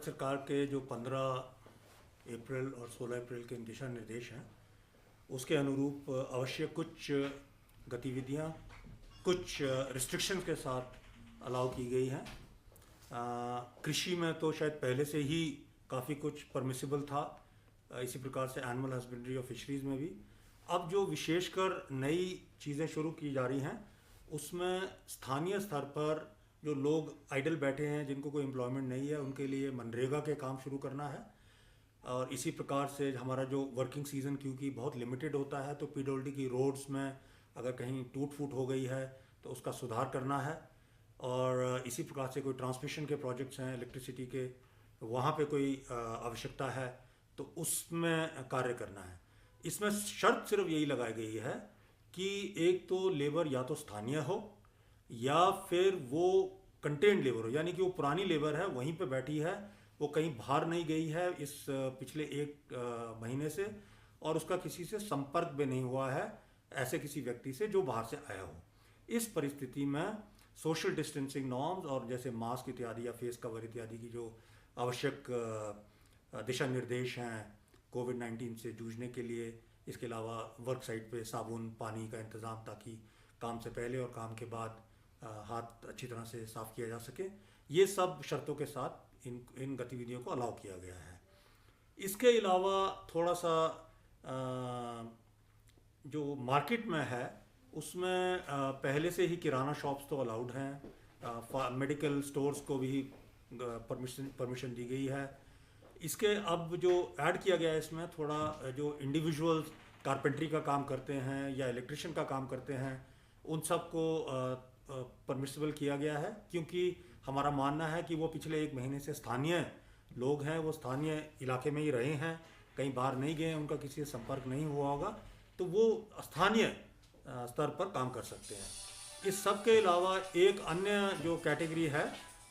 सरकार के जो 15 अप्रैल और 16 अप्रैल के दिशा निर्देश हैं उसके अनुरूप अवश्य कुछ गतिविधियां कुछ रिस्ट्रिक्शन के साथ अलाउ की गई हैं। कृषि में तो शायद पहले से ही काफ़ी कुछ परमिसिबल था, इसी प्रकार से एनिमल हस्बेंड्री और फिशरीज़ में भी। अब जो विशेषकर नई चीज़ें शुरू की जा रही हैं उसमें स्थानीय स्तर पर जो लोग आइडल बैठे हैं, जिनको कोई एम्प्लॉयमेंट नहीं है, उनके लिए मनरेगा के काम शुरू करना है। और इसी प्रकार से हमारा जो वर्किंग सीज़न क्योंकि बहुत लिमिटेड होता है, तो पीडब्ल्यूडी की रोड्स में अगर कहीं टूट फूट हो गई है तो उसका सुधार करना है। और इसी प्रकार से कोई ट्रांसमिशन के प्रोजेक्ट्स हैं इलेक्ट्रिसिटी के, वहाँ पे कोई आवश्यकता है तो उसमें कार्य करना है। इसमें शर्त सिर्फ यही लगाई गई है कि एक तो लेबर या तो स्थानीय हो या फिर वो कंटेंट लेबर हो, यानी कि वो पुरानी लेबर है, वहीं पे बैठी है, वो कहीं बाहर नहीं गई है इस पिछले एक महीने से, और उसका किसी से संपर्क भी नहीं हुआ है ऐसे किसी व्यक्ति से जो बाहर से आया हो। इस परिस्थिति में सोशल डिस्टेंसिंग नॉर्म्स और जैसे मास्क इत्यादि या फेस कवर इत्यादि की जो आवश्यक दिशा निर्देश हैं कोविड-19 से जूझने के लिए, इसके अलावा वर्क साइट पे साबुन पानी का इंतज़ाम ताकि काम से पहले और काम के बाद हाथ अच्छी तरह से साफ़ किया जा सके, ये सब शर्तों के साथ इन गतिविधियों को अलाउ किया गया है। इसके अलावा थोड़ा सा जो मार्केट में है उसमें पहले से ही किराना शॉप्स तो अलाउड हैं, मेडिकल स्टोर्स को भी परमिशन दी गई है। इसके अब जो ऐड किया गया है इसमें थोड़ा जो इंडिविजुअल्स कारपेंट्री का काम करते हैं या इलेक्ट्रिशियन का काम करते हैं उन सब को परमिसिबल किया गया है, क्योंकि हमारा मानना है कि वो पिछले एक महीने से स्थानीय लोग हैं, वो स्थानीय इलाके में ही रहे हैं, कहीं बाहर नहीं गए, उनका किसी से संपर्क नहीं हुआ होगा, तो वो स्थानीय स्तर पर काम कर सकते हैं। इस सब के अलावा एक अन्य जो कैटेगरी है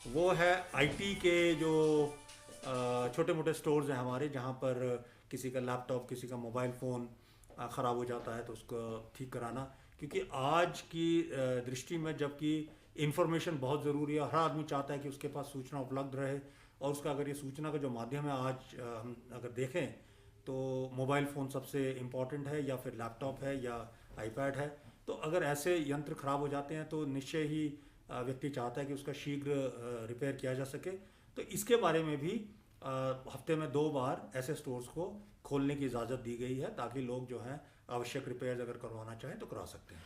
वो है आईटी के जो छोटे मोटे स्टोर्स हैं हमारे, जहाँ पर किसी का लैपटॉप किसी का मोबाइल फ़ोन ख़राब हो जाता है तो उसको ठीक कराना, क्योंकि आज की दृष्टि में जबकि इन्फॉर्मेशन बहुत ज़रूरी है, हर आदमी चाहता है कि उसके पास सूचना उपलब्ध रहे, और उसका अगर ये सूचना का जो माध्यम है आज हम अगर देखें तो मोबाइल फ़ोन सबसे इम्पॉर्टेंट है, या फिर लैपटॉप है या आईपैड है। तो अगर ऐसे यंत्र ख़राब हो जाते हैं तो निश्चय ही व्यक्ति चाहता है कि उसका शीघ्र रिपेयर किया जा सके। तो इसके बारे में भी हफ्ते में 2 बार ऐसे स्टोर्स को खोलने की इजाज़त दी गई है, ताकि लोग जो हैं आवश्यक रिपेयर्स अगर करवाना चाहें तो करा सकते हैं।